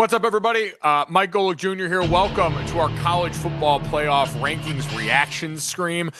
What's up, everybody? Mike Golic Jr. here. Welcome to our college football playoff rankings reaction stream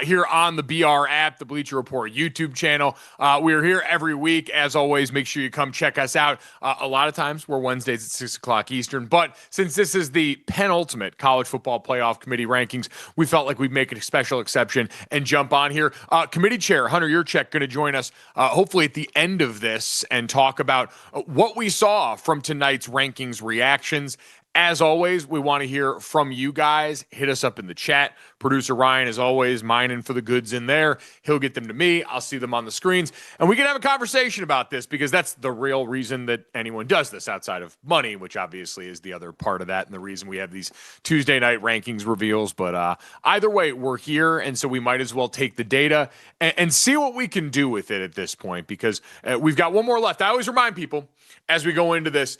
here on the BR app, the Bleacher Report YouTube channel. We're here every week. As always, make sure you come check us out. A lot of times we're Wednesdays at 6 o'clock Eastern, but since this is the penultimate college football playoff committee rankings, we felt like we'd make a special exception and jump on here. Committee chair Hunter Yurachek going to join us hopefully at the end of this and talk about what we saw from tonight's rankings reactions. As always, we want to hear from you guys. Hit us up in the chat. Producer Ryan, as always, mining for the goods in there. He'll get them to me. I'll see them on the screens. And we can have a conversation about this because that's the real reason that anyone does this outside of money, which obviously is the other part of that and the reason we have these Tuesday night rankings reveals. But either way, we're here, and so we might as well take the data and see what we can do with it at this point because we've got one more left. I always remind people as we go into this,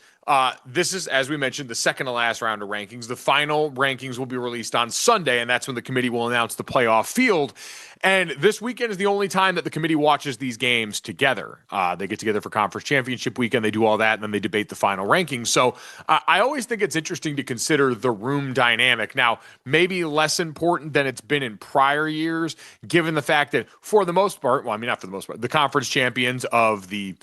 this is, as we mentioned, the second to last round of rankings. The final rankings will be released on Sunday, and that's when the committee will announce the playoff field. And this weekend is the only time that the committee watches these games together. They get together for conference championship weekend. They do all that, and then they debate the final rankings. So I always think it's interesting to consider the room dynamic. Now, maybe less important than it's been in prior years, given the fact that for the most part, well, I mean, not for the most part, the conference champions of the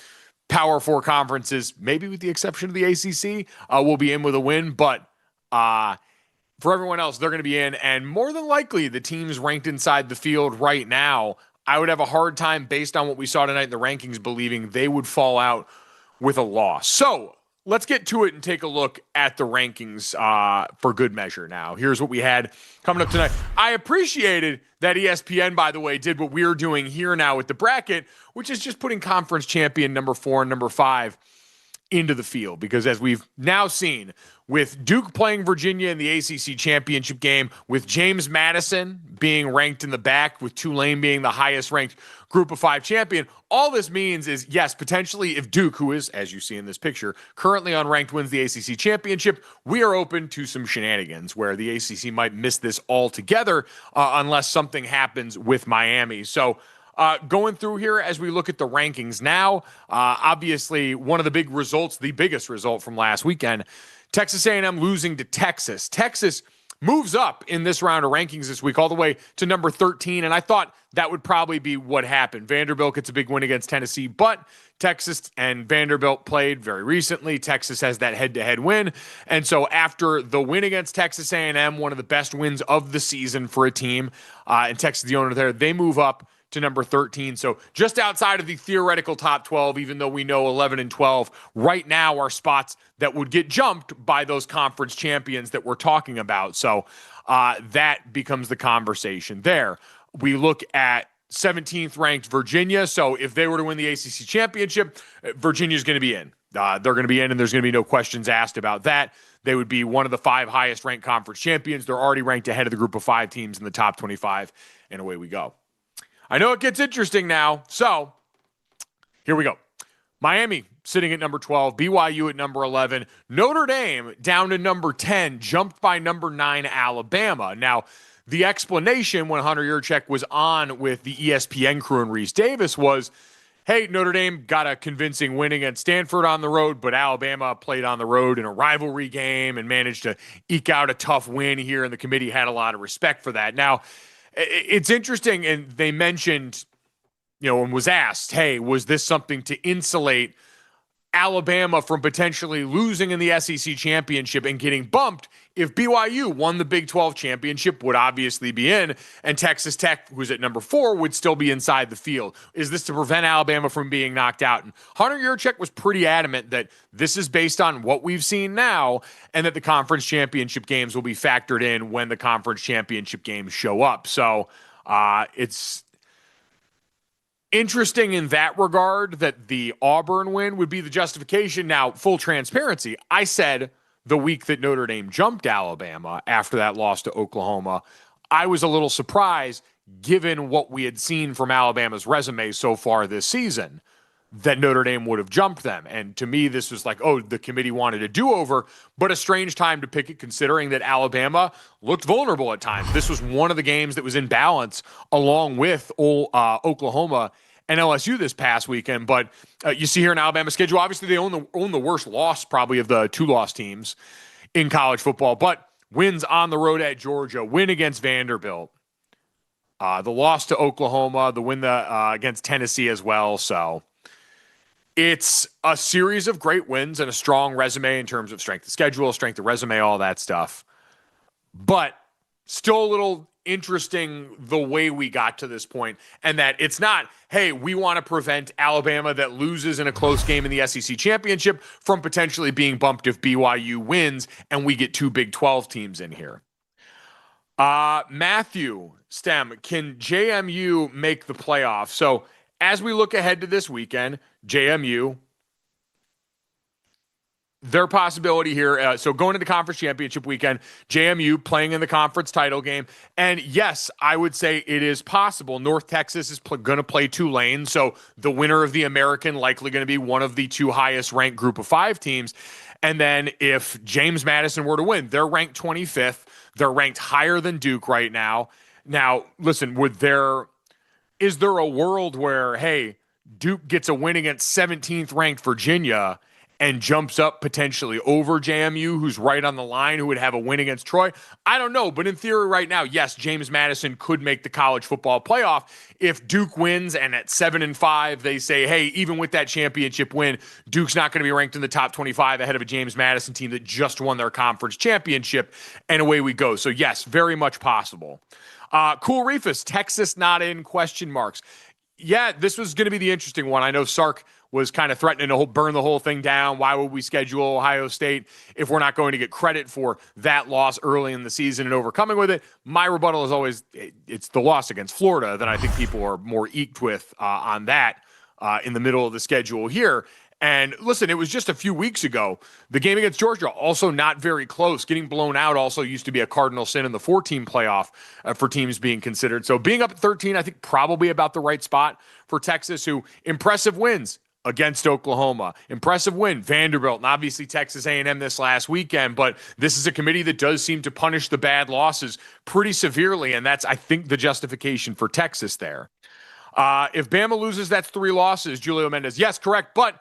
Power Four conferences, maybe with the exception of the ACC, will be in with a win. But for everyone else, they're going to be in. And more than likely, the teams ranked inside the field right now, I would have a hard time, based on what we saw tonight in the rankings, believing they would fall out with a loss. So let's get to it and take a look at the rankings for good measure now. Here's what we had coming up tonight. I appreciated that ESPN, by the way, did what we're doing here now with the bracket, which is just putting conference champion number 4 and number 5 into the field. Because as we've now seen, with Duke playing Virginia in the ACC championship game, with James Madison being ranked in the back, with Tulane being the highest ranked group of 5 champion, all this means is, yes, potentially if Duke, who is, as you see in this picture, currently unranked, wins the ACC championship, we are open to some shenanigans where the ACC might miss this altogether unless something happens with Miami. So going through here as we look at the rankings now, obviously one of the big results, the biggest result from last weekend, Texas A&M losing to Texas. Texas moves up in this round of rankings this week all the way to number 13, and I thought that would probably be what happened. Vanderbilt gets a big win against Tennessee, but Texas and Vanderbilt played very recently. Texas has that head-to-head win, and so after the win against Texas A&M, one of the best wins of the season for a team, and Texas, the owner there, they move up to number 13. So just outside of the theoretical top 12, even though we know 11 and 12 right now are spots that would get jumped by those conference champions that we're talking about. So that becomes the conversation there. We look at 17th ranked Virginia. So if they were to win the ACC championship, Virginia's going to be in. They're going to be in, and there's going to be no questions asked about that. They would be one of the 5 highest ranked conference champions. They're already ranked ahead of the group of 5 teams in the top 25, and away we go. I know it gets interesting now, so here we go. Miami sitting at number 12, BYU at number 11, Notre Dame down to number 10, jumped by number 9, Alabama. Now, the explanation when Hunter Yurachek was on with the ESPN crew and Reese Davis was, hey, Notre Dame got a convincing win against Stanford on the road, but Alabama played on the road in a rivalry game and managed to eke out a tough win here, and the committee had a lot of respect for that. Now, it's interesting, and they mentioned, and was asked, hey, was this something to insulate Alabama from potentially losing in the SEC championship and getting bumped? If BYU won the Big 12 championship, would obviously be in, and Texas Tech, who's at number 4, would still be inside the field. Is this to prevent Alabama from being knocked out? And Hunter Yurachek was pretty adamant that this is based on what we've seen now, and that the conference championship games will be factored in when the conference championship games show up. So it's interesting in that regard that the Auburn win would be the justification. Now, full transparency, I said the week that Notre Dame jumped Alabama after that loss to Oklahoma, I was a little surprised, given what we had seen from Alabama's resume so far this season, that Notre Dame would have jumped them. And to me, this was like, oh, the committee wanted a do-over, but a strange time to pick it considering that Alabama looked vulnerable at times. This was one of the games that was in balance along with Oklahoma and LSU this past weekend. But you see here in Alabama's schedule, obviously they own the worst loss probably of the 2-loss teams in college football, but wins on the road at Georgia, win against Vanderbilt, the loss to Oklahoma, the win against Tennessee as well. So it's a series of great wins and a strong resume in terms of strength of schedule, strength of resume, all that stuff. But still a little interesting the way we got to this point, and that it's not, hey, we want to prevent Alabama that loses in a close game in the SEC championship from potentially being bumped if BYU wins and we get 2 Big 12 teams in here. Matthew Stem, can JMU make the playoffs? So as we look ahead to this weekend, JMU, their possibility here. So going into the conference championship weekend, JMU playing in the conference title game. And yes, I would say it is possible. North Texas is going to play Tulane. So the winner of the American likely going to be one of the 2 highest ranked group of 5 teams. And then if James Madison were to win, they're ranked 25th. They're ranked higher than Duke right now. Now, listen, is there a world where, hey, Duke gets a win against 17th ranked Virginia and jumps up potentially over JMU, who's right on the line, who would have a win against Troy? I don't know, but in theory right now, yes, James Madison could make the college football playoff. If Duke wins and at 7-5, they say, hey, even with that championship win, Duke's not going to be ranked in the top 25 ahead of a James Madison team that just won their conference championship, and away we go. So yes, very much possible. Cool Reefus, Texas not in, question marks. Yeah, this was going to be the interesting one. I know Sark was kind of threatening to burn the whole thing down. Why would we schedule Ohio State if we're not going to get credit for that loss early in the season and overcoming with it? My rebuttal is always, it's the loss against Florida that I think people are more eked with on that in the middle of the schedule here. And listen, it was just a few weeks ago. The game against Georgia, also not very close. Getting blown out also used to be a cardinal sin in the 14 playoff for teams being considered. So being up at 13, I think probably about the right spot for Texas, who impressive wins against Oklahoma, impressive win, Vanderbilt, and obviously Texas A&M this last weekend. But this is a committee that does seem to punish the bad losses pretty severely, and that's, I think, the justification for Texas there. If Bama loses, that's 3 losses, Julio Mendez. Yes, correct, but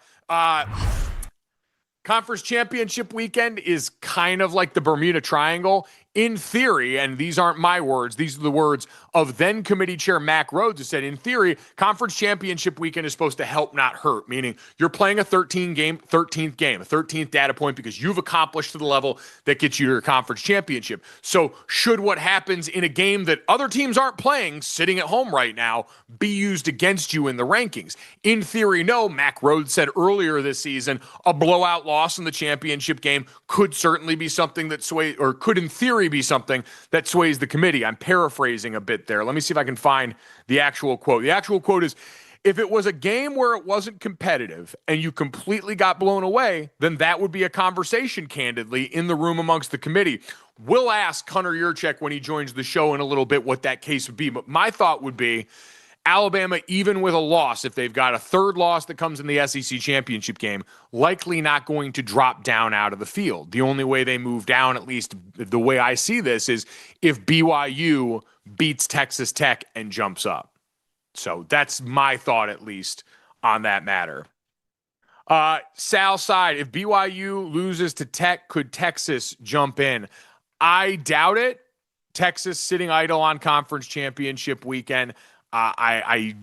conference championship weekend is kind of like the Bermuda Triangle. In theory, and these aren't my words, these are the words of then committee chair Mack Rhodes, who said, in theory, conference championship weekend is supposed to help, not hurt, meaning you're playing a 13th game, a 13th data point because you've accomplished to the level that gets you your conference championship. So should what happens in a game that other teams aren't playing, sitting at home right now, be used against you in the rankings? In theory, no. Mack Rhodes said earlier this season, a blowout loss in the championship game could certainly be something that sways, or could in theory be something that sways the committee. I'm paraphrasing a bit there. Let me see if I can find the actual quote. The actual quote is, if it was a game where it wasn't competitive and you completely got blown away, then that would be a conversation, candidly, in the room amongst the committee. We'll ask Hunter Yurachek when he joins the show in a little bit what that case would be. But my thought would be, Alabama, even with a loss, if they've got a third loss that comes in the SEC championship game, likely not going to drop down out of the field. The only way they move down, at least the way I see this, is if BYU beats Texas Tech and jumps up. So that's my thought, at least, on that matter. Sal side, if BYU loses to Tech, could Texas jump in? I doubt it. Texas sitting idle on conference championship weekend. I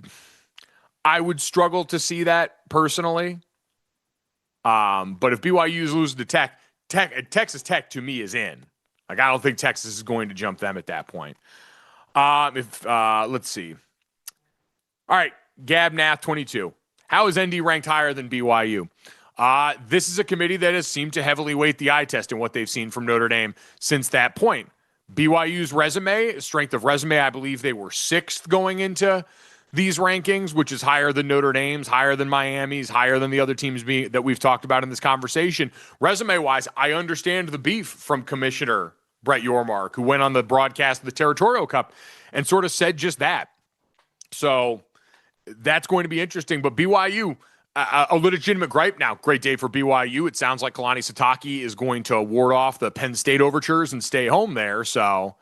would struggle to see that personally. But if BYU loses to Texas Tech to me is in. Like, I don't think Texas is going to jump them at that point. Let's see. All right, Gabnath 22. How is ND ranked higher than BYU? This is a committee that has seemed to heavily weight the eye test in what they've seen from Notre Dame since that point. BYU's resume, strength of resume, I believe they were 6th going into these rankings, which is higher than Notre Dame's, higher than Miami's, higher than the other teams that we've talked about in this conversation. Resume-wise, I understand the beef from Commissioner Brett Yormark, who went on the broadcast of the Territorial Cup and sort of said just that. So that's going to be interesting. But BYU, a legitimate gripe now. Great day for BYU. It sounds like Kalani Sitake is going to ward off the Penn State overtures and stay home there. So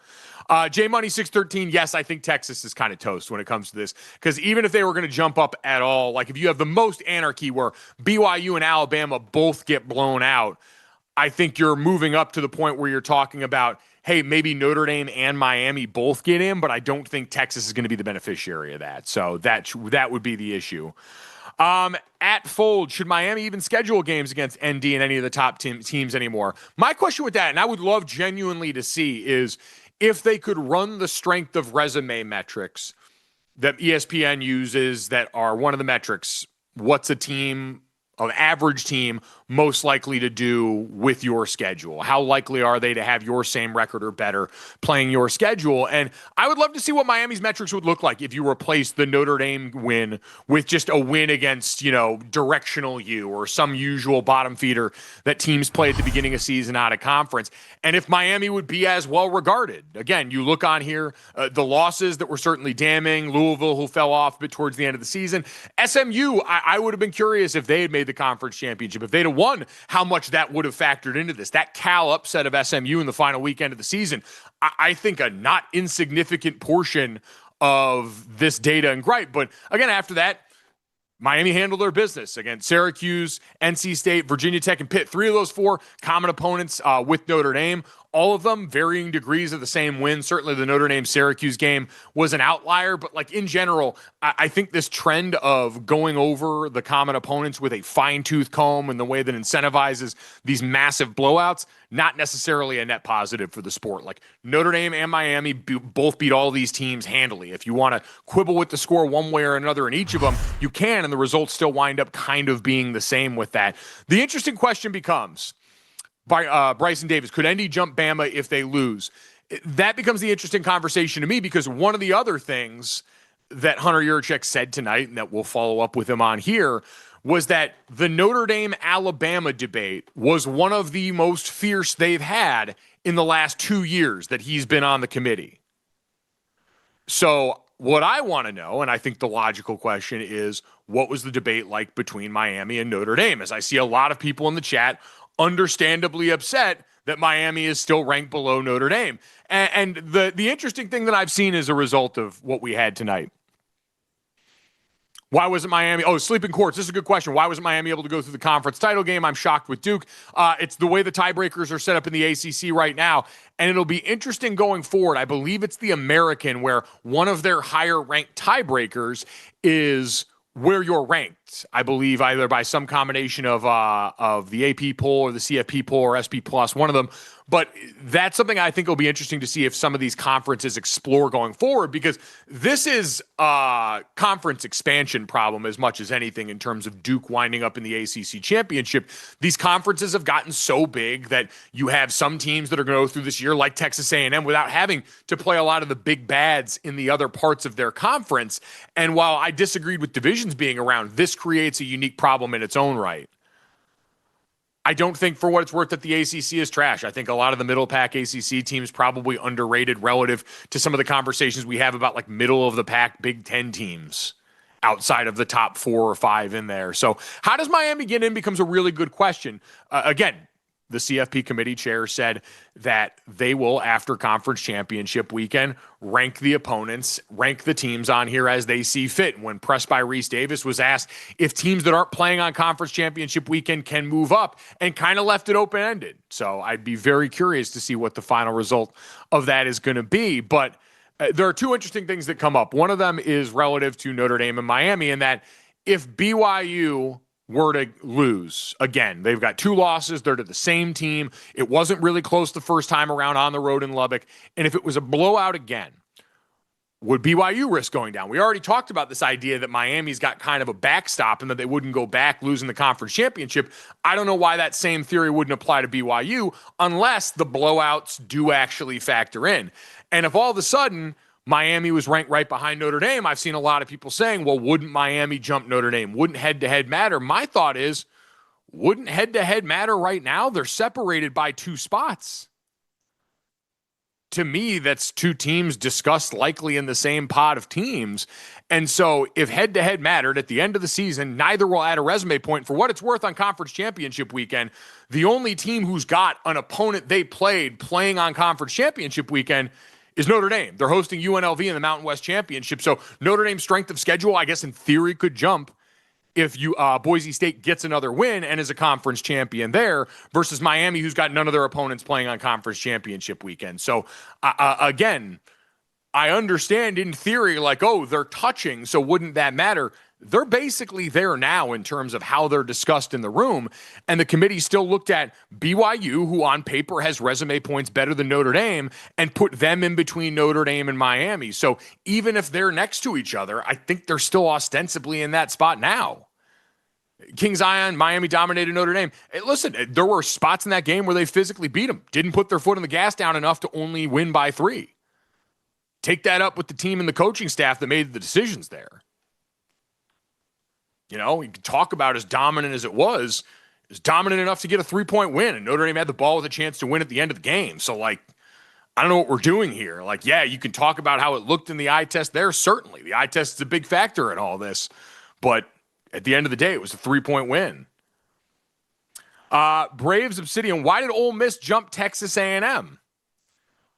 J Money 613. Yes, I think Texas is kind of toast when it comes to this, because even if they were going to jump up at all, like if you have the most anarchy where BYU and Alabama both get blown out, I think you're moving up to the point where you're talking about, hey, maybe Notre Dame and Miami both get in, but I don't think Texas is going to be the beneficiary of that. So that would be the issue. At Fold, should Miami even schedule games against ND and any of the top teams anymore? My question with that, and I would love genuinely to see, is if they could run the strength of resume metrics that ESPN uses that are one of the metrics. What's a team, an average team, most likely to do with your schedule? How likely are they to have your same record or better playing your schedule? And I would love to see what Miami's metrics would look like if you replace the Notre Dame win with just a win against, directional U or some usual bottom feeder that teams play at the beginning of season out of conference. And if Miami would be as well regarded. Again, you look on here, the losses that were certainly damning, Louisville, who fell off but towards the end of the season. SMU, I would have been curious if they had made the conference championship. If they'd have won, how much that would have factored into this. That Cal upset of SMU in the final weekend of the season, I think a not insignificant portion of this data and gripe. But again, after that, Miami handled their business against Syracuse, NC State, Virginia Tech, and Pitt. 3 of those 4 common opponents with Notre Dame. All of them varying degrees of the same win. Certainly the Notre Dame-Syracuse game was an outlier, but in general, I think this trend of going over the common opponents with a fine-tooth comb and the way that incentivizes these massive blowouts, not necessarily a net positive for the sport. Notre Dame and Miami both beat all these teams handily. If you want to quibble with the score one way or another in each of them, you can, and the results still wind up kind of being the same with that. The interesting question becomes, by Bryson Davis, could ND jump Bama if they lose? That becomes the interesting conversation to me, because one of the other things that Hunter Yurachek said tonight, and that we'll follow up with him on here, was that the Notre Dame-Alabama debate was one of the most fierce they've had in the last 2 years that he's been on the committee. So what I want to know, and I think the logical question is, what was the debate like between Miami and Notre Dame? As I see a lot of people in the chat understandably upset that Miami is still ranked below Notre Dame. And the interesting thing that I've seen as a result of what we had tonight, why wasn't Miami? Oh, sleeping courts. This is a good question. Why wasn't Miami able to go through the conference title game? I'm shocked with Duke. It's the way the tiebreakers are set up in the ACC right now, and it'll be interesting going forward. I believe it's the American where one of their higher-ranked tiebreakers is where you're ranked, I believe, either by some combination of the AP poll or the CFP poll or SP plus, one of them. But that's something I think will be interesting to see if some of these conferences explore going forward, because this is a conference expansion problem as much as anything in terms of Duke winding up in the ACC championship. These conferences have gotten so big that you have some teams that are going to go through this year, like Texas A&M, without having to play a lot of the big bads in the other parts of their conference. And while I disagreed with divisions being around, this creates a unique problem in its own right. I don't think, for what it's worth, that the ACC is trash. I think a lot of the middle pack ACC teams probably underrated relative to some of the conversations we have about middle of the pack Big Ten teams outside of the top 4 or 5 in there. So how does Miami get in becomes a really good question. Again, the CFP committee chair said that they will, after conference championship weekend, rank the opponents, rank the teams on here as they see fit. When pressed by Reese Davis, was asked if teams that aren't playing on conference championship weekend can move up, and kind of left it open-ended. So I'd be very curious to see what the final result of that is going to be. But there are 2 interesting things that come up. One of them is relative to Notre Dame and Miami, in that if BYU were to lose again, they've got 2 losses, they're to the same team, it wasn't really close the first time around on the road in Lubbock, and if it was a blowout again, would BYU risk going down? We already talked about this idea that Miami's got kind of a backstop and that they wouldn't go back losing the conference championship. I don't know why that same theory wouldn't apply to BYU unless the blowouts do actually factor in. And if all of a sudden Miami was ranked right behind Notre Dame, I've seen a lot of people saying, well, wouldn't Miami jump Notre Dame? Wouldn't head-to-head matter? My thought is, wouldn't head-to-head matter right now? They're separated by 2 spots. To me, that's 2 teams discussed likely in the same pot of teams. And so if head-to-head mattered at the end of the season, neither will add a resume point. For what it's worth, on conference championship weekend, the only team who's got an opponent they playing on conference championship weekend is Notre Dame. They're hosting UNLV in the Mountain West Championship. So Notre Dame's strength of schedule, I guess in theory, could jump if Boise State gets another win and is a conference champion there versus Miami, who's got none of their opponents playing on conference championship weekend. So again, I understand in theory, like, oh, they're touching, so wouldn't that matter? They're basically there now in terms of how they're discussed in the room. And the committee still looked at BYU, who on paper has resume points better than Notre Dame, and put them in between Notre Dame and Miami. So even if they're next to each other, I think they're still ostensibly in that spot now. King Zion, Miami dominated Notre Dame. Hey, listen, there were spots in that game where they physically beat them, didn't put their foot on the gas down enough to only win by 3. Take that up with the team and the coaching staff that made the decisions there. You know, you can talk about as dominant as it was dominant enough to get a 3-point win, and Notre Dame had the ball with a chance to win at the end of the game. So, like, I don't know what we're doing here. Like, yeah, you can talk about how it looked in the eye test there. Certainly, the eye test is a big factor in all this. But at the end of the day, it was a 3-point win. Braves Obsidian, why did Ole Miss jump Texas A&M?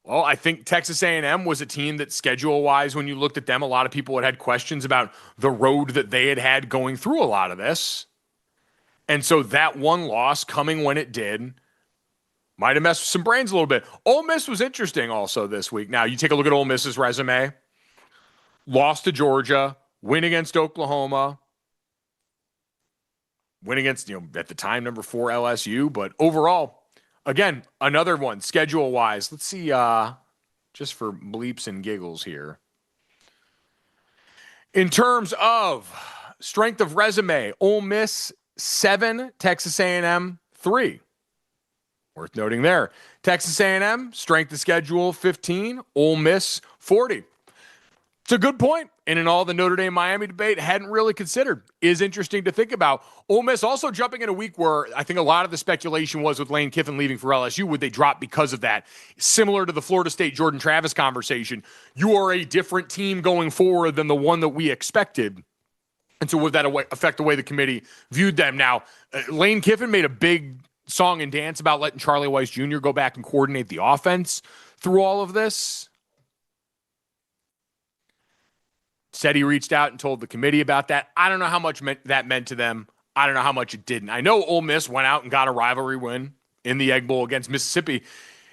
Well, I think Texas A&M was a team that schedule-wise, when you looked at them, a lot of people had questions about the road that they had going through a lot of this. And so that one loss coming when it did might have messed with some brains a little bit. Ole Miss was interesting also this week. Now, you take a look at Ole Miss's resume. Lost to Georgia, win against Oklahoma, win against, at the time, number 4 LSU. But overall, again, another one, schedule-wise. Let's see, just for bleeps and giggles here. In terms of strength of resume, Ole Miss 7, Texas A&M 3. Worth noting there. Texas A&M, strength of schedule 15, Ole Miss 40. It's a good point. And in all the Notre Dame-Miami debate, hadn't really considered. Is interesting to think about. Ole Miss also jumping in a week where I think a lot of the speculation was with Lane Kiffin leaving for LSU, would they drop because of that? Similar to the Florida State Jordan Travis conversation, you are a different team going forward than the one that we expected. And so would that affect the way the committee viewed them? Now, Lane Kiffin made a big song and dance about letting Charlie Weiss Jr. go back and coordinate the offense through all of this. Said he reached out and told the committee about that. I don't know how much that meant to them. I don't know how much it didn't. I know Ole Miss went out and got a rivalry win in the Egg Bowl against Mississippi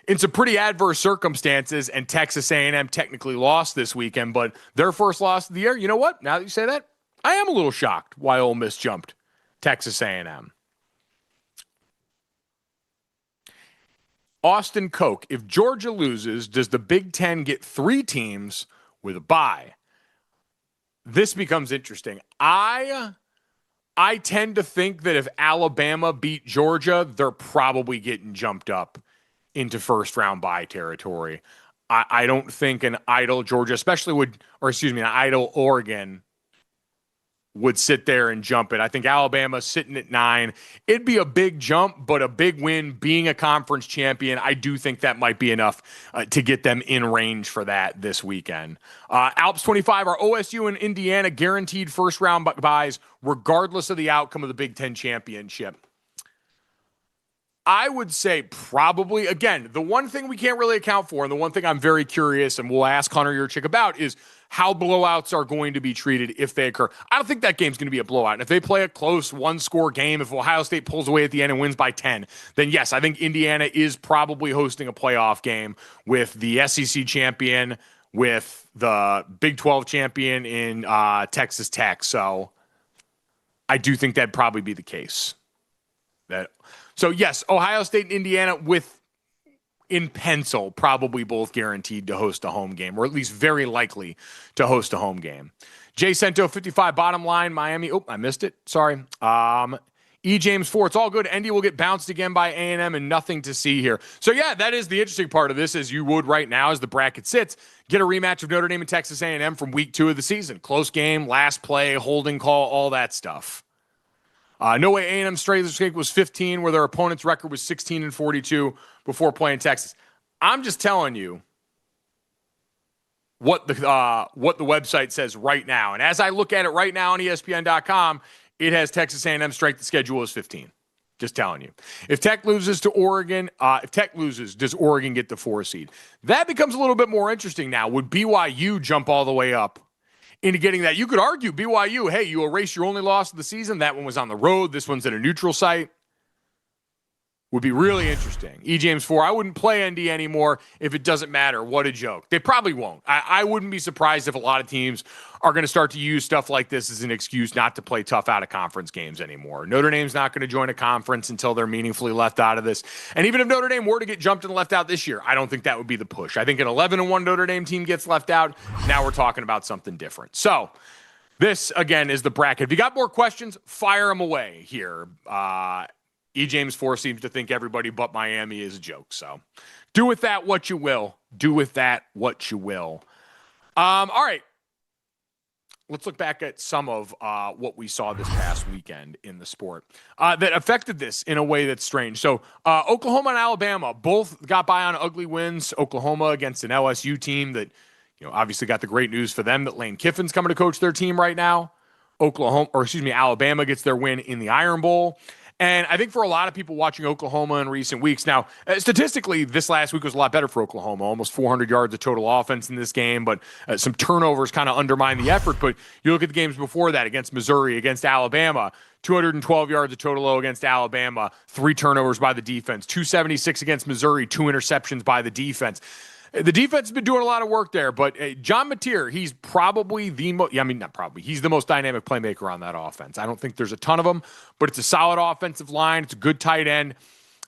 in some pretty adverse circumstances, and Texas A&M technically lost this weekend, but their first loss of the year, you know what? Now that you say that, I am a little shocked why Ole Miss jumped Texas A&M. Austin Koch, if Georgia loses, does the Big Ten get 3 teams with a bye? This becomes interesting. I tend to think that if Alabama beat Georgia, they're probably getting jumped up into first-round bye territory. I don't think an idle Georgia, an idle Oregon would sit there and jump it. I think Alabama's sitting at 9. It'd be a big jump, but a big win being a conference champion. I do think that might be enough to get them in range for that this weekend. Alps 25 are OSU and Indiana guaranteed first round byes regardless of the outcome of the Big Ten championship. I would say probably, again, the one thing we can't really account for, and the one thing I'm very curious, and we'll ask Hunter Yurachek about, is how blowouts are going to be treated if they occur. I don't think that game's going to be a blowout. And if they play a close one-score game, if Ohio State pulls away at the end and wins by 10, then yes, I think Indiana is probably hosting a playoff game with the SEC champion, with the Big 12 champion in Texas Tech. So I do think that'd probably be the case. So yes, Ohio State and Indiana in pencil, probably both guaranteed to host a home game, or at least very likely to host a home game. Jay Cento, 55, bottom line, Miami. Oh, I missed it. Sorry. E. James 4, it's all good. Indy will get bounced again by A&M and nothing to see here. So, yeah, that is the interesting part of this, as you would right now as the bracket sits. Get a rematch of Notre Dame and Texas A&M from week 2 of the season. Close game, last play, holding call, all that stuff. No way A&M's strength was 15, where their opponent's record was 16-42 before playing Texas. I'm just telling you what the website says right now. And as I look at it right now on ESPN.com, it has Texas A&M strength of schedule as 15. Just telling you. If Tech loses to Oregon, if Tech loses, does Oregon get the 4 seed? That becomes a little bit more interesting now. Would BYU jump all the way up into getting that? You could argue BYU, hey, you erase your only loss of the season. That one was on the road. This one's at a neutral site. Would be really interesting. James 4, I wouldn't play ND anymore if it doesn't matter. What a joke. They probably won't. I wouldn't be surprised if a lot of teams are going to start to use stuff like this as an excuse not to play tough out-of-conference games anymore. Notre Dame's not going to join a conference until they're meaningfully left out of this. And even if Notre Dame were to get jumped and left out this year, I don't think that would be the push. I think an 11-1 Notre Dame team gets left out. Now we're talking about something different. So this, again, is the bracket. If you got more questions, fire them away here. James 4 seems to think everybody but Miami is a joke. So do with that what you will. Do with that what you will. All right. Let's look back at some of what we saw this past weekend in the sport that affected this in a way that's strange. So Oklahoma and Alabama both got by on ugly wins. Oklahoma against an LSU team that, obviously got the great news for them that Lane Kiffin's coming to coach their team right now. Alabama gets their win in the Iron Bowl. And I think for a lot of people watching Oklahoma in recent weeks, now, statistically, this last week was a lot better for Oklahoma, almost 400 yards of total offense in this game, but some turnovers kind of undermine the effort. But you look at the games before that against Missouri, against Alabama, 212 yards of total against Alabama, 3 turnovers by the defense, 276 against Missouri, 2 interceptions by the defense. The defense has been doing a lot of work there, but John Mateer, he's probably he's the most dynamic playmaker on that offense. I don't think there's a ton of them, but it's a solid offensive line. It's a good tight end,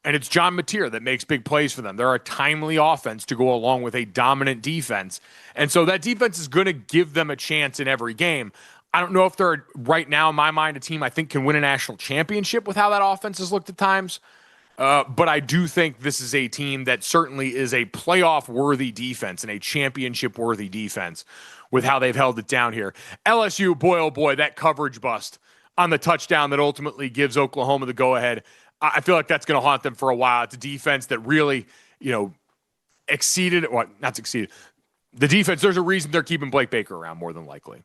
and it's John Mateer that makes big plays for them. They're a timely offense to go along with a dominant defense, and so that defense is going to give them a chance in every game. I don't know if they're, right now, in my mind, a team I think can win a national championship with how that offense has looked at times. But I do think this is a team that certainly is a playoff-worthy defense and a championship-worthy defense with how they've held it down here. LSU, boy, oh boy, that coverage bust on the touchdown that ultimately gives Oklahoma the go-ahead. I feel like that's going to haunt them for a while. It's a defense that really, exceeded. The defense, there's a reason they're keeping Blake Baker around more than likely.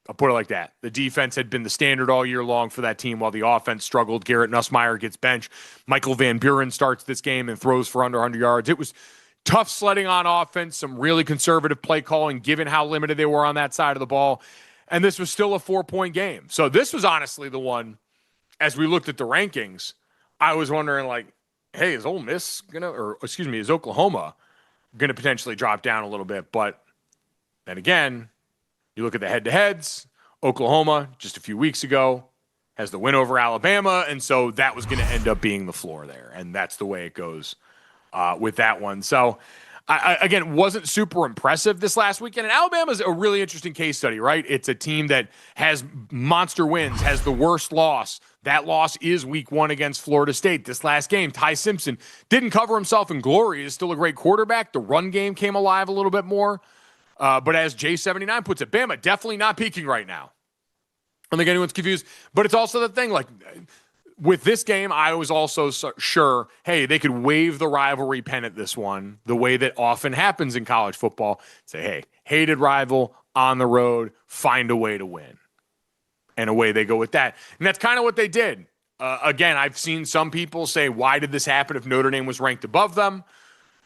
I'll put it like that. The defense had been the standard all year long for that team while the offense struggled. Garrett Nussmeier gets benched. Michael Van Buren starts this game and throws for under 100 yards. It was tough sledding on offense, some really conservative play calling given how limited they were on that side of the ball. And this was still a 4-point game. So this was honestly the one, as we looked at the rankings, I was wondering, hey, is Oklahoma going to potentially drop down a little bit? But then again, you look at the head-to-heads, Oklahoma, just a few weeks ago, has the win over Alabama, and so that was going to end up being the floor there, and that's the way it goes with that one. So, again, wasn't super impressive this last weekend, and Alabama's a really interesting case study, right? It's a team that has monster wins, has the worst loss. That loss is week 1 against Florida State. This last game, Ty Simpson didn't cover himself in glory. He's still a great quarterback. The run game came alive a little bit more. But as J79 puts it, Bama definitely not peaking right now. I don't think anyone's confused. But it's also the thing, with this game, I was also sure, hey, they could wave the rivalry pen at this one the way that often happens in college football. Say, hey, hated rival, on the road, find a way to win. And away they go with that. And that's kind of what they did. Again, I've seen some people say, why did this happen if Notre Dame was ranked above them?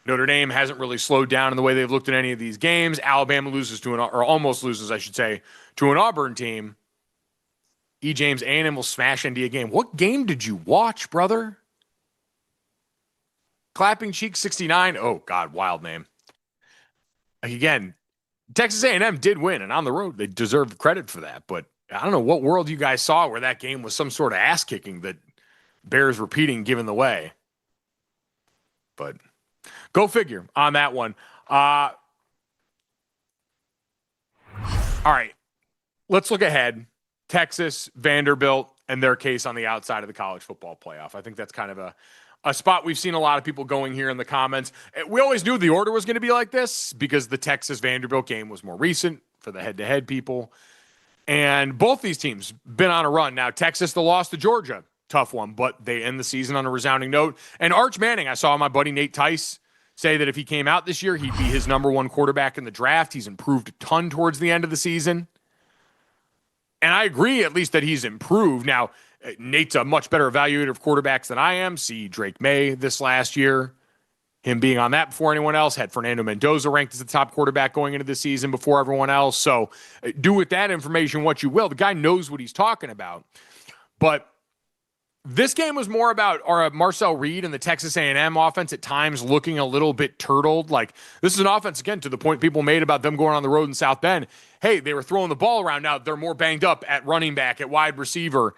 Notre Dame hasn't really slowed down in the way they've looked at any of these games. Alabama loses almost loses, I should say, to an Auburn team. James A&M will smash ND a game. What game did you watch, brother? Clapping Cheek 69. Oh, God, wild name. Again, Texas A&M did win, and on the road, they deserve credit for that. But I don't know what world you guys saw where that game was some sort of ass-kicking that bears repeating given the way. But go figure on that one. All right, let's look ahead. Texas, Vanderbilt, and their case on the outside of the college football playoff. I think that's kind of a spot we've seen a lot of people going here in the comments. We always knew the order was going to be like this because the Texas-Vanderbilt game was more recent for the head-to-head people. And both these teams been on a run. Now, Texas, the loss to Georgia, tough one, but they end the season on a resounding note. And Arch Manning, I saw my buddy Nate Tice say that if he came out this year, he'd be his number 1 quarterback in the draft. He's improved a ton towards the end of the season. And I agree, at least, that he's improved. Now, Nate's a much better evaluator of quarterbacks than I am. See Drake May this last year. Him being on that before anyone else, had Fernando Mendoza ranked as the top quarterback going into the season before everyone else. So do with that information what you will. The guy knows what he's talking about. But this game was more about Marcel Reed and the Texas A&M offense at times looking a little bit turtled. Like, this is an offense, again, to the point people made about them going on the road in South Bend. Hey, they were throwing the ball around. Now they're more banged up at running back, at wide receiver,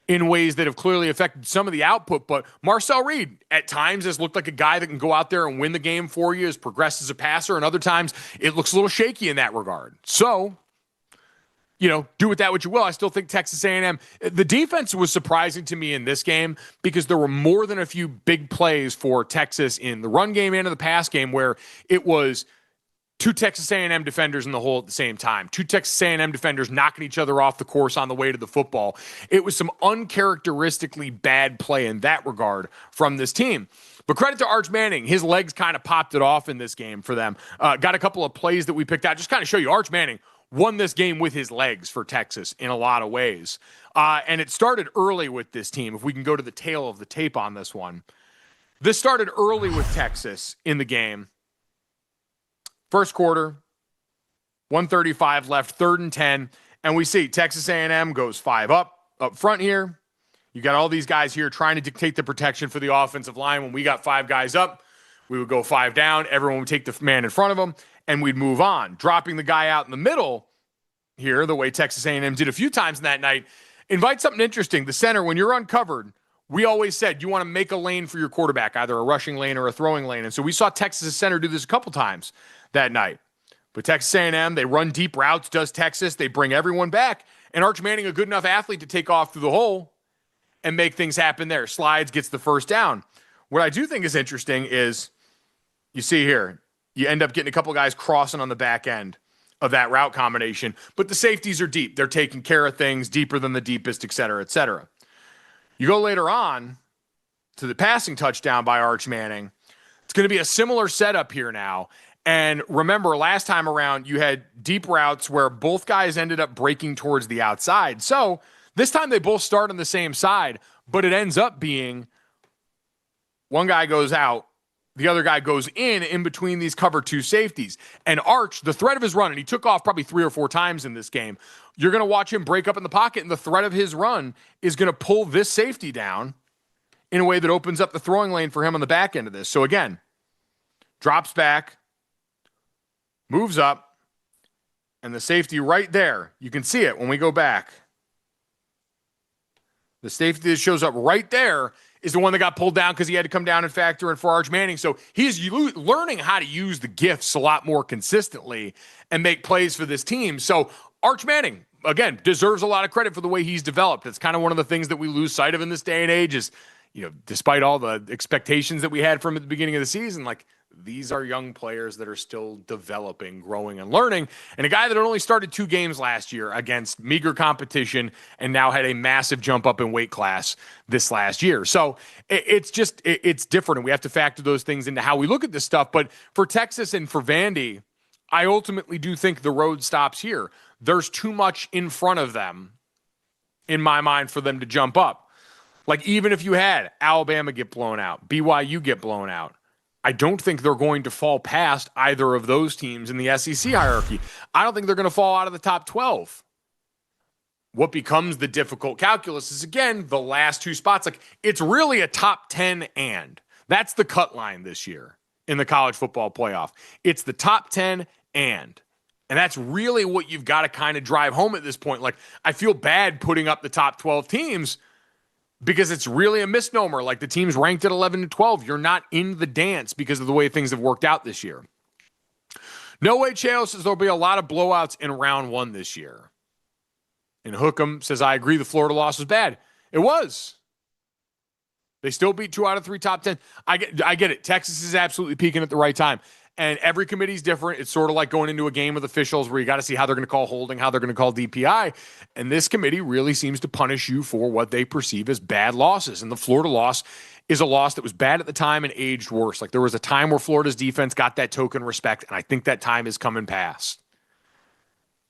in ways that have clearly affected some of the output. But Marcel Reed, at times, has looked like a guy that can go out there and win the game for you, has progressed as a passer, and other times it looks a little shaky in that regard. So, do with that what you will. I still think Texas A&M, the defense was surprising to me in this game because there were more than a few big plays for Texas in the run game and in the pass game where it was two Texas A&M defenders in the hole at the same time, two Texas A&M defenders knocking each other off the course on the way to the football. It was some uncharacteristically bad play in that regard from this team. But credit to Arch Manning. His legs kind of popped it off in this game for them. Got a couple of plays that we picked out. Just kind of show you Arch Manning won this game with his legs for Texas in a lot of ways. And it started early with this team. If we can go to the tail of the tape on this one. This started early with Texas in the game. First quarter, 1:35 left, 3rd and 10. And we see Texas A&M goes 5 up front here. You got all these guys here trying to dictate the protection for the offensive line. When we got 5 guys up, we would go 5 down. Everyone would take the man in front of them, and we'd move on. Dropping the guy out in the middle here, the way Texas A&M did a few times in that night, invite something interesting. The center, when you're uncovered, we always said you want to make a lane for your quarterback, either a rushing lane or a throwing lane. And so we saw Texas center do this a couple times that night. But Texas A&M, they run deep routes, does Texas. They bring everyone back. And Arch Manning, a good enough athlete to take off through the hole and make things happen there. Slides, gets the first down. What I do think is interesting is you see here, you end up getting a couple guys crossing on the back end of that route combination. But the safeties are deep. They're taking care of things deeper than the deepest, et cetera, et cetera. You go later on to the passing touchdown by Arch Manning. It's going to be a similar setup here now. And remember, last time around, you had deep routes where both guys ended up breaking towards the outside. So this time they both start on the same side, but it ends up being one guy goes out, the other guy goes in between these cover 2 safeties. And Arch, the threat of his run, and he took off probably 3 or 4 times in this game, you're going to watch him break up in the pocket, and the threat of his run is going to pull this safety down in a way that opens up the throwing lane for him on the back end of this. So again, drops back, moves up, and the safety right there, you can see it when we go back. The safety that shows up right there is the one that got pulled down because he had to come down and factor in for Arch Manning. So he's learning how to use the gifts a lot more consistently and make plays for this team. So Arch Manning, again, deserves a lot of credit for the way he's developed. It's kind of one of the things that we lose sight of in this day and age is, despite all the expectations that we had from at the beginning of the season, like, these are young players that are still developing, growing, and learning. And a guy that only started 2 games last year against meager competition and now had a massive jump up in weight class this last year. So it's different, and we have to factor those things into how we look at this stuff. But for Texas and for Vandy, I ultimately do think the road stops here. There's too much in front of them, in my mind, for them to jump up. Like, even if you had Alabama get blown out, BYU get blown out, I don't think they're going to fall past either of those teams in the SEC hierarchy. I don't think they're going to fall out of the top 12. What becomes the difficult calculus is, again, the last 2 spots. Like, it's really a top 10 and. That's the cut line this year in the college football playoff. It's the top 10 and. And that's really what you've got to kind of drive home at this point. Like, I feel bad putting up the top 12 teams because it's really a misnomer. Like, the teams ranked at 11 to 12, you're not in the dance because of the way things have worked out this year. No Way Cheo says there'll be a lot of blowouts in round 1 this year. And Hookham says, I agree the Florida loss was bad. It was. They still beat 2 out of 3 top 10. I get it. Texas is absolutely peaking at the right time. And every committee is different. It's sort of like going into a game with officials where you got to see how they're going to call holding, how they're going to call DPI. And this committee really seems to punish you for what they perceive as bad losses. And the Florida loss is a loss that was bad at the time and aged worse. Like, there was a time where Florida's defense got that token respect, and I think that time is coming past.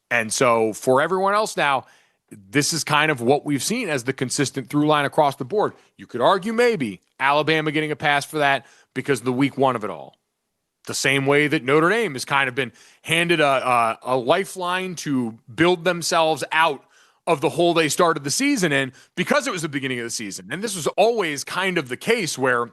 And so for everyone else now, this is kind of what we've seen as the consistent through line across the board. You could argue maybe Alabama getting a pass for that because of the week one of it all. The same way that Notre Dame has kind of been handed a lifeline to build themselves out of the hole they started the season in because it was the beginning of the season. And this was always kind of the case where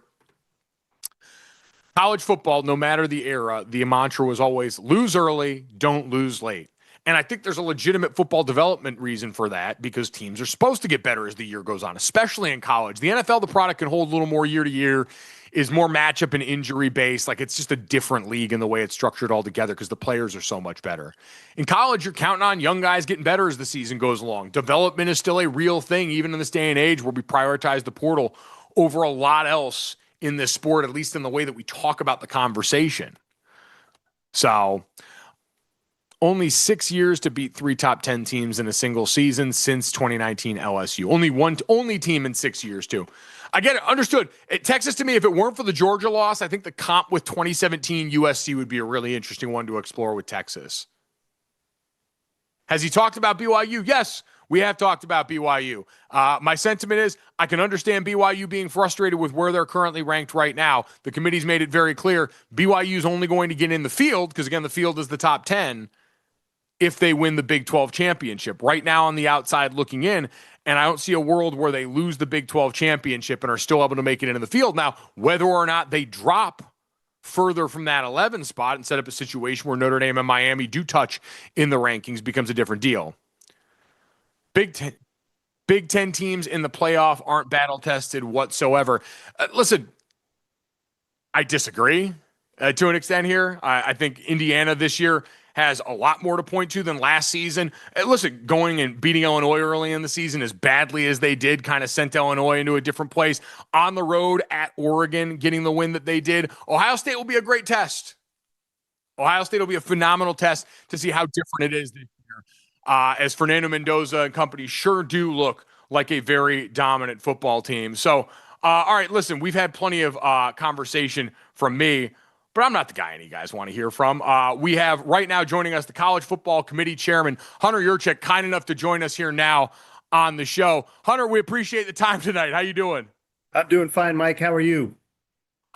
college football, no matter the era, the mantra was always lose early, don't lose late. And I think there's a legitimate football development reason for that because teams are supposed to get better as the year goes on, especially in college. The NFL, the product can hold a little more year to year, is more matchup and injury based. Like it's just a different league in the way it's structured altogether because the players are so much better. In college, you're counting on young guys getting better as the season goes along. Development is still a real thing, even in this day and age where we prioritize the portal over a lot else in this sport, at least in the way that we talk about the conversation. So only 6 years to beat 3 top 10 teams in a single season since 2019 LSU. Only team in 6 years, too. I get it. Understood. Texas, to me, if it weren't for the Georgia loss, I think the comp with 2017 USC would be a really interesting one to explore with Texas. Has he talked about BYU? Yes, we have talked about BYU. My sentiment is I can understand BYU being frustrated with where they're currently ranked right now. The committee's made it very clear BYU is only going to get in the field, because, again, the field is the top 10, if they win the Big 12 championship. Right now on the outside looking in, and I don't see a world where they lose the Big 12 championship and are still able to make it into the field. Now, whether or not they drop further from that 11 spot and set up a situation where Notre Dame and Miami do touch in the rankings becomes a different deal. Big Ten teams in the playoff aren't battle-tested whatsoever. Listen, I disagree to an extent here. I think Indiana this year has a lot more to point to than last season. Listen, going and beating Illinois early in the season as badly as they did kind of sent Illinois into a different place. On the road at Oregon, getting the win that they did. Ohio State will be a great test. Ohio State will be a phenomenal test to see how different it is this year. As Fernando Mendoza and company sure do look like a very dominant football team. So, all right, listen, we've had plenty of conversation from me, but I'm not the guy any guys want to hear from. We have right now joining us the College Football Committee Chairman, Hunter Yurachek, kind enough to join us here now on the show. Hunter, we appreciate the time tonight. How you doing? I'm doing fine, Mike. How are you?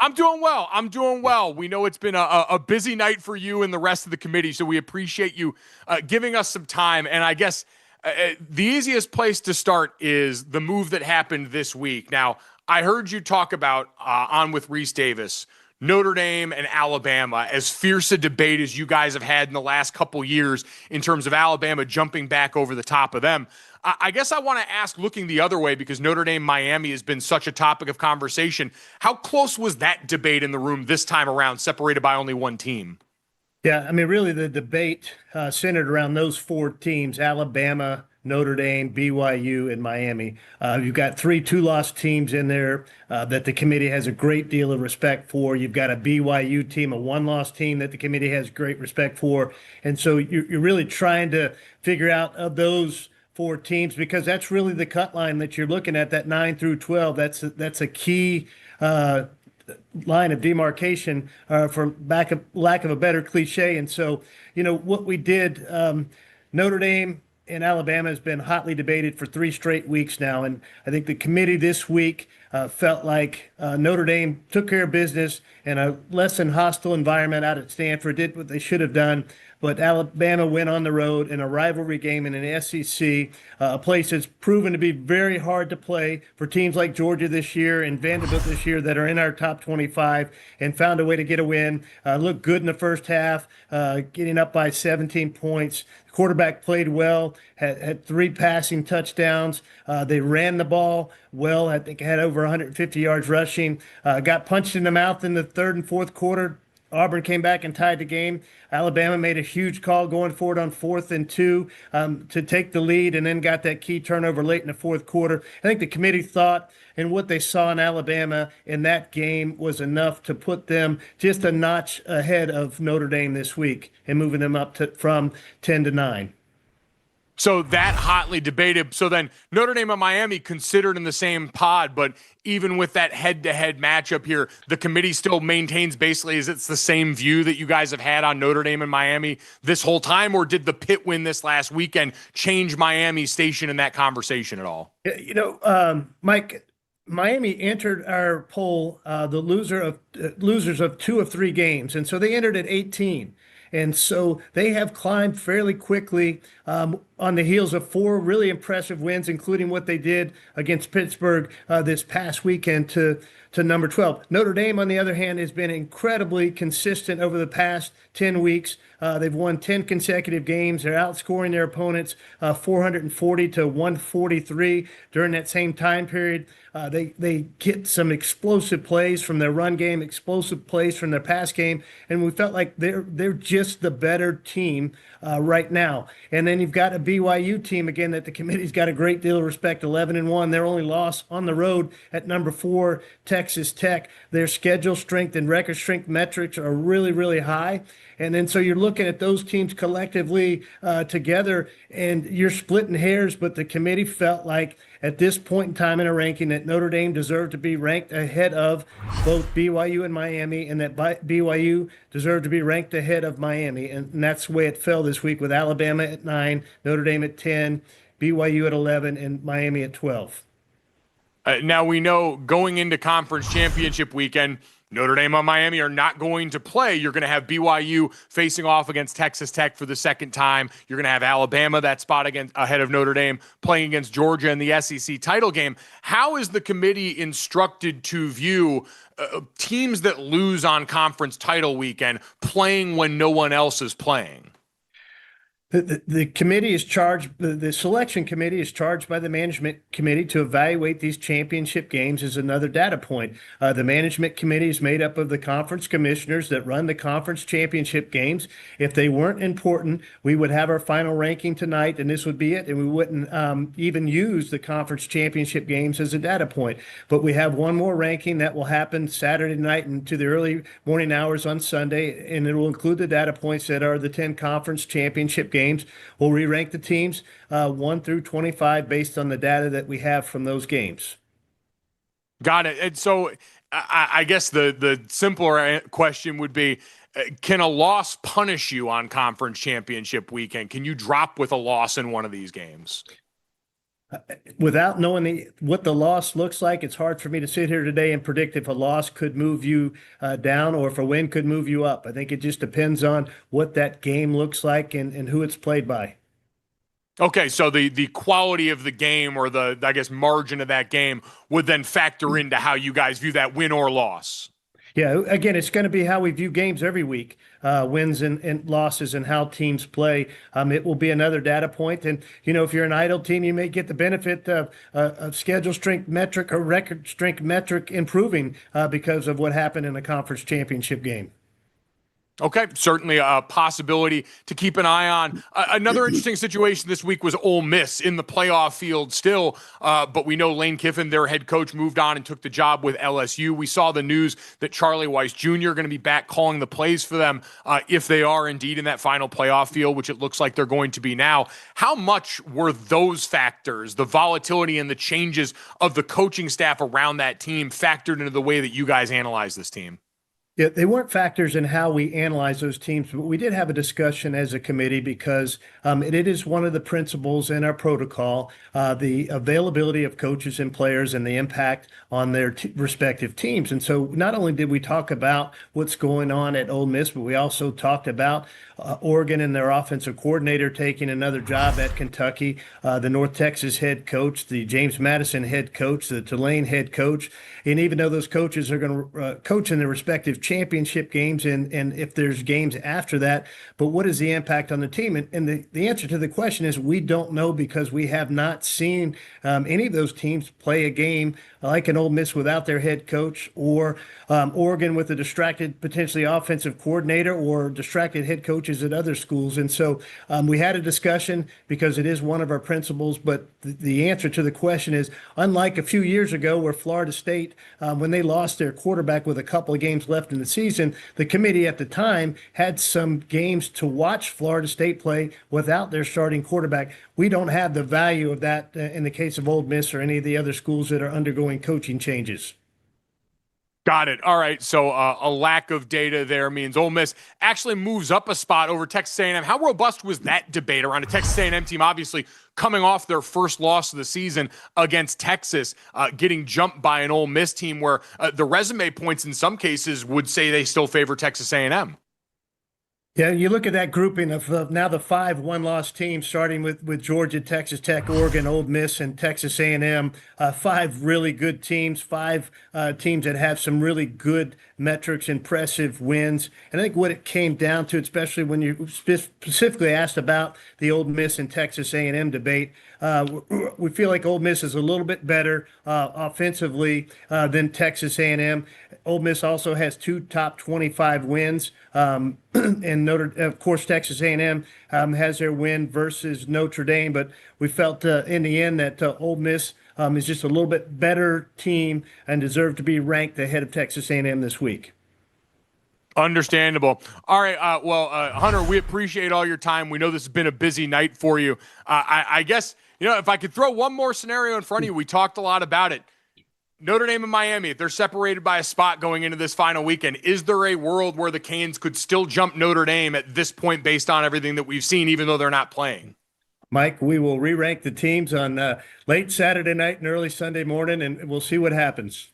I'm doing well. We know it's been a busy night for you and the rest of the committee, so we appreciate you giving us some time. And I guess the easiest place to start is the move that happened this week. Now, I heard you talk about on with Reese Davis, Notre Dame and Alabama, as fierce a debate as you guys have had in the last couple years in terms of Alabama jumping back over the top of them. I guess I want to ask, looking the other way, because Notre Dame Miami has been such a topic of conversation, how close was that debate in the room this time around, separated by only one team? Yeah, I mean, really the debate centered around those 4 teams, Alabama, Notre Dame, BYU, and Miami. You've got 3 two-loss teams in there that the committee has a great deal of respect for. You've got a BYU team, a 1-loss team that the committee has great respect for. And so you're really trying to figure out of those 4 teams, because that's really the cut line that you're looking at, that 9 through 12. That's a key line of demarcation, for lack of a better cliche. And so, what we did, Notre Dame and Alabama has been hotly debated for 3 straight weeks now. And I think the committee this week felt like Notre Dame took care of business in a less than hostile environment out at Stanford, did what they should have done. But Alabama went on the road in a rivalry game in an SEC, a place that's proven to be very hard to play for teams like Georgia this year and Vanderbilt this year that are in our top 25, and found a way to get a win. Looked good in the first half, getting up by 17 points. The quarterback played well, had 3 passing touchdowns. They ran the ball well. I think had over 150 yards rushing. Got punched in the mouth in the third and fourth quarter. Auburn came back and tied the game. Alabama made a huge call going forward on 4th and 2 to take the lead, and then got that key turnover late in the fourth quarter. I think the committee thought, and what they saw in Alabama in that game was enough to put them just a notch ahead of Notre Dame this week and moving them up from 10 to 9. So that hotly debated. So then Notre Dame and Miami considered in the same pod, but even with that head-to-head matchup here, the committee still maintains basically is it's the same view that you guys have had on Notre Dame and Miami this whole time, or did the Pitt win this last weekend change Miami's station in that conversation at all? Mike, Miami entered our poll the losers of 2 of 3 games, and so they entered at 18. And so they have climbed fairly quickly on the heels of 4 really impressive wins, including what they did against Pittsburgh this past weekend to number 12. Notre Dame, on the other hand, has been incredibly consistent over the past 10 weeks. They've won 10 consecutive games. They're outscoring their opponents 440 to 143 during that same time period. They get some explosive plays from their run game, explosive plays from their pass game, and we felt like they're just the better team right now. And then you've got a BYU team again that the committee's got a great deal of respect. 11-1. Their only loss on the road at number 4, Texas Tech. Their schedule strength and record strength metrics are really, really high. And then so you're looking at those teams collectively together, and you're splitting hairs. But the committee felt like at this point in time in a ranking that Notre Dame deserved to be ranked ahead of both BYU and Miami, and that BYU deserved to be ranked ahead of Miami. And that's the way it fell this week, with Alabama at 9, Notre Dame at 10, BYU at 11, and Miami at 12. Now we know going into conference championship weekend, Notre Dame and Miami are not going to play. You're going to have BYU facing off against Texas Tech for the second time. You're going to have Alabama, that spot ahead of Notre Dame, playing against Georgia in the SEC title game. How is the committee instructed to view teams that lose on conference title weekend playing when no one else is playing? The committee is charged, the selection committee is charged by the management committee to evaluate these championship games as another data point. The management committee is made up of the conference commissioners that run the conference championship games. If they weren't important, we would have our final ranking tonight, and this would be it, and we wouldn't even use the conference championship games as a data point. But we have one more ranking that will happen Saturday night into the early morning hours on Sunday, and it will include the data points that are the 10 conference championship games. We'll re-rank the teams 1 through 25 based on the data that we have from those games. Got it. And so I guess the simpler question would be, can a loss punish you on conference championship weekend? Can you drop with a loss in one of these games? Without knowing what the loss looks like, it's hard for me to sit here today and predict if a loss could move you down or if a win could move you up. I think it just depends on what that game looks like and who it's played by. Okay, so the quality of the game, or the, I guess, margin of that game would then factor into how you guys view that win or loss. Yeah, again, it's going to be how we view games every week, wins and losses, and how teams play. It will be another data point. And, if you're an idle team, you may get the benefit of schedule strength metric or record strength metric improving because of what happened in a conference championship game. Okay, certainly a possibility to keep an eye on. Another interesting situation this week was Ole Miss in the playoff field still, but we know Lane Kiffin, their head coach, moved on and took the job with LSU. We saw the news that Charlie Weiss Jr. going to be back calling the plays for them if they are indeed in that final playoff field, which it looks like they're going to be now. How much were those factors, the volatility and the changes of the coaching staff around that team, factored into the way that you guys analyze this team? Yeah, they weren't factors in how we analyze those teams, but we did have a discussion as a committee because it is one of the principles in our protocol, the availability of coaches and players and the impact on their respective teams. And so not only did we talk about what's going on at Ole Miss, but we also talked about Oregon and their offensive coordinator taking another job at Kentucky, the North Texas head coach, the James Madison head coach, the Tulane head coach. And even though those coaches are going to coach in their respective championship games and if there's games after that, but what is the impact on the team? And the answer to the question is we don't know, because we have not seen any of those teams play a game like an Ole Miss without their head coach, or Oregon with a distracted, potentially offensive coordinator, or distracted head coaches at other schools. And so we had a discussion because it is one of our principles, but the answer to the question is, unlike a few years ago where Florida State, when they lost their quarterback with a couple of games left in in the season, the committee at the time had some games to watch Florida State play without their starting quarterback. We don't have the value of that in the case of Ole Miss or any of the other schools that are undergoing coaching changes. Got it. All right. So a lack of data there means Ole Miss actually moves up a spot over Texas A&M. How robust was that debate around a Texas A&M team, obviously coming off their first loss of the season against Texas, getting jumped by an Ole Miss team where the resume points in some cases would say they still favor Texas A&M? Yeah, you look at that grouping of now the 5 one-loss teams, starting with Georgia, Texas Tech, Oregon, Ole Miss, and Texas A&M. 5 really good teams, 5 teams that have some really good metrics, impressive wins. And I think what it came down to, especially when you specifically asked about the Ole Miss and Texas A&M debate, we feel like Ole Miss is a little bit better offensively than Texas A&M. Ole Miss also has 2 top 25 wins. And of course, Texas A&M has their win versus Notre Dame, but we felt in the end that Ole Miss is just a little bit better team and deserved to be ranked ahead of Texas A&M this week. Understandable. All right. Hunter, we appreciate all your time. We know this has been a busy night for you. I guess, if I could throw one more scenario in front of you, we talked a lot about it. Notre Dame and Miami, if they're separated by a spot going into this final weekend, is there a world where the Canes could still jump Notre Dame at this point based on everything that we've seen, even though they're not playing? Mike, we will re-rank the teams on late Saturday night and early Sunday morning, and we'll see what happens.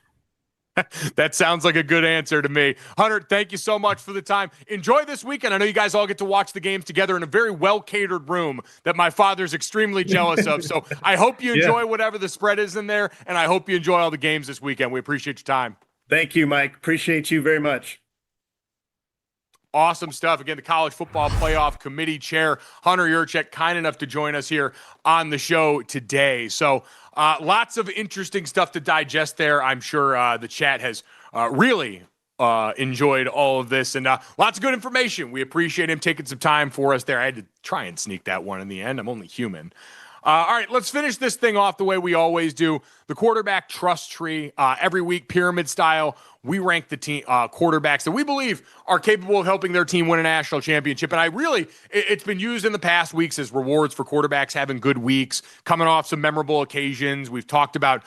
That sounds like a good answer to me. Hunter, thank you so much for the time. Enjoy this weekend. I know you guys all get to watch the games together in a very well-catered room that my father's extremely jealous of. So I hope you enjoy whatever the spread is in there, and I hope you enjoy all the games this weekend. We appreciate your time. Thank you, Mike. Appreciate you very much. Awesome stuff. Again, the College Football Playoff Committee Chair, Hunter Yurachek, kind enough to join us here on the show today. So lots of interesting stuff to digest there. I'm sure the chat has really enjoyed all of this, and lots of good information. We appreciate him taking some time for us there. I had to try and sneak that one in the end. I'm only human. All right, let's finish this thing off the way we always do. The quarterback trust tree, every week, pyramid style. We rank the team quarterbacks that we believe are capable of helping their team win a national championship. And it's been used in the past weeks as rewards for quarterbacks having good weeks, coming off some memorable occasions. We've talked about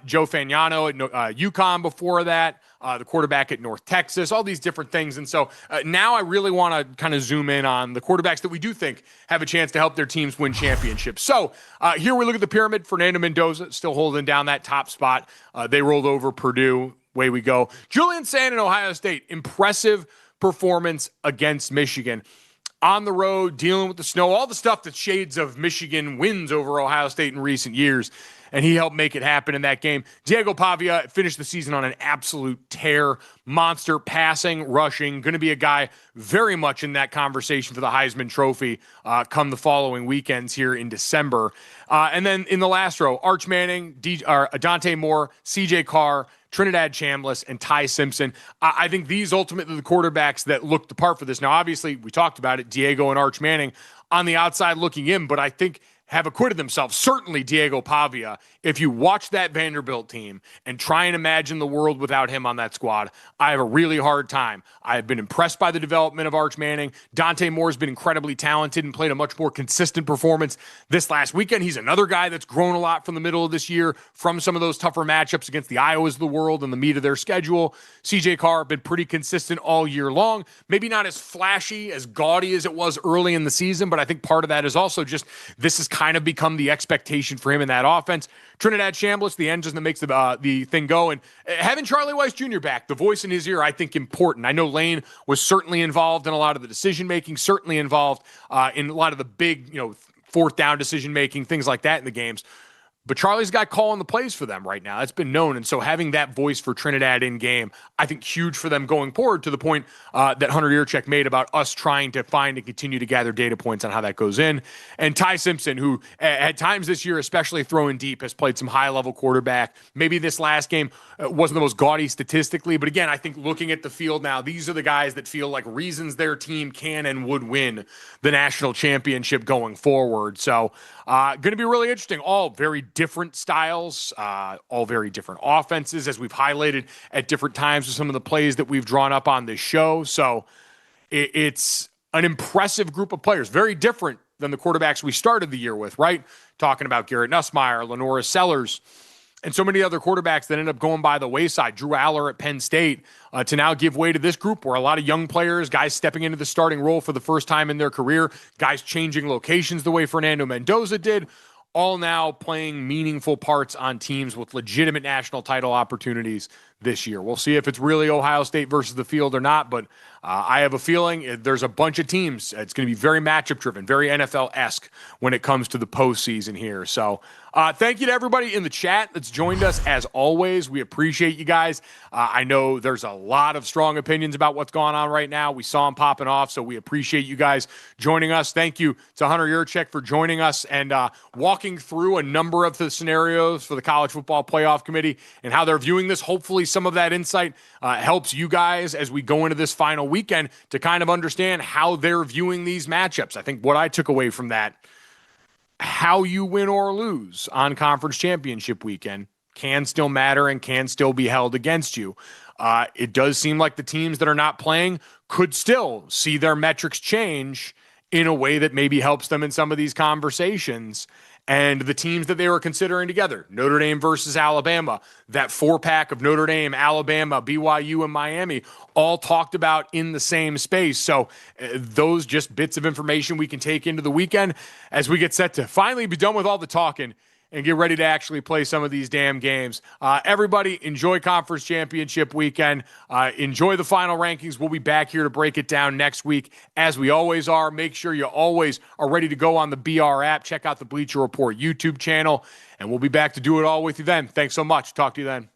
Joe Fagnano at UConn before that, the quarterback at North Texas, all these different things. And so now I really want to kind of zoom in on the quarterbacks that we do think have a chance to help their teams win championships. So here we look at the pyramid. Fernando Mendoza still holding down that top spot. They rolled over Purdue. Way we go. Julian Sand in Ohio State, impressive performance against Michigan. On the road, dealing with the snow, all the stuff that shades of Michigan wins over Ohio State in recent years. And he helped make it happen in that game. Diego Pavia finished the season on an absolute tear. Monster passing, rushing. Going to be a guy very much in that conversation for the Heisman Trophy come the following weekends here in December. And then in the last row, Arch Manning, Dante Moore, CJ Carr, Trinidad Chambliss, and Ty Simpson. I think these ultimately the quarterbacks that look the part for this. Now, obviously, we talked about it, Diego and Arch Manning on the outside looking in, but I think have acquitted themselves. Certainly Diego Pavia. If you watch that Vanderbilt team and try and imagine the world without him on that squad, I have a really hard time. I have been impressed by the development of Arch Manning. Dante Moore has been incredibly talented and played a much more consistent performance this last weekend. He's another guy that's grown a lot from the middle of this year from some of those tougher matchups against the Iowas of the world and the meat of their schedule. CJ Carr been pretty consistent all year long. Maybe not as flashy, as gaudy as it was early in the season, but I think part of that is also just this has kind of become the expectation for him in that offense. Trinidad Chambliss, the engine that makes the thing go. And having Charlie Weiss Jr. back, the voice in his ear, I think important. I know Lane was certainly involved in a lot of the decision-making, certainly involved in a lot of the big, fourth down decision-making, things like that in the games. But Charlie's got calling the plays for them right now. That's been known. And so having that voice for Trinidad in game, I think huge for them going forward, to the point that Hunter Yurachek made about us trying to find and continue to gather data points on how that goes in. And Ty Simpson, who at times this year, especially throwing deep, has played some high-level quarterback. Maybe this last game wasn't the most gaudy statistically, but again, I think looking at the field now, these are the guys that feel like reasons their team can and would win the national championship going forward. So going to be really interesting. All very different styles, all very different offenses, as we've highlighted at different times with some of the plays that we've drawn up on this show. So it's an impressive group of players, very different than the quarterbacks we started the year with, right? Talking about Garrett Nussmeier, Lenora Sellers, and so many other quarterbacks that end up going by the wayside. Drew Aller at Penn State, to now give way to this group where a lot of young players, guys stepping into the starting role for the first time in their career, guys changing locations the way Fernando Mendoza did, all now playing meaningful parts on teams with legitimate national title opportunities this year. We'll see if it's really Ohio State versus the field or not, but I have a feeling there's a bunch of teams. It's going to be very matchup driven, very NFL-esque when it comes to the postseason here. So thank you to everybody in the chat that's joined us as always. We appreciate you guys. I know there's a lot of strong opinions about what's going on right now. We saw them popping off, so we appreciate you guys joining us. Thank you to Hunter Yurachek for joining us and walking through a number of the scenarios for the College Football Playoff Committee and how they're viewing this. Hopefully some of that insight helps you guys as we go into this final weekend to kind of understand how they're viewing these matchups. I think what I took away from that, how you win or lose on conference championship weekend can still matter and can still be held against you. It does seem like the teams that are not playing could still see their metrics change in a way that maybe helps them in some of these conversations. And the teams that they were considering together, Notre Dame versus Alabama, that 4-pack of Notre Dame, Alabama, BYU, and Miami, all talked about in the same space. So those just bits of information we can take into the weekend as we get set to finally be done with all the talking and get ready to actually play some of these damn games. Everybody, enjoy conference championship weekend. Enjoy the final rankings. We'll be back here to break it down next week, as we always are. Make sure you always are ready to go on the BR app. Check out the Bleacher Report YouTube channel, and we'll be back to do it all with you then. Thanks so much. Talk to you then.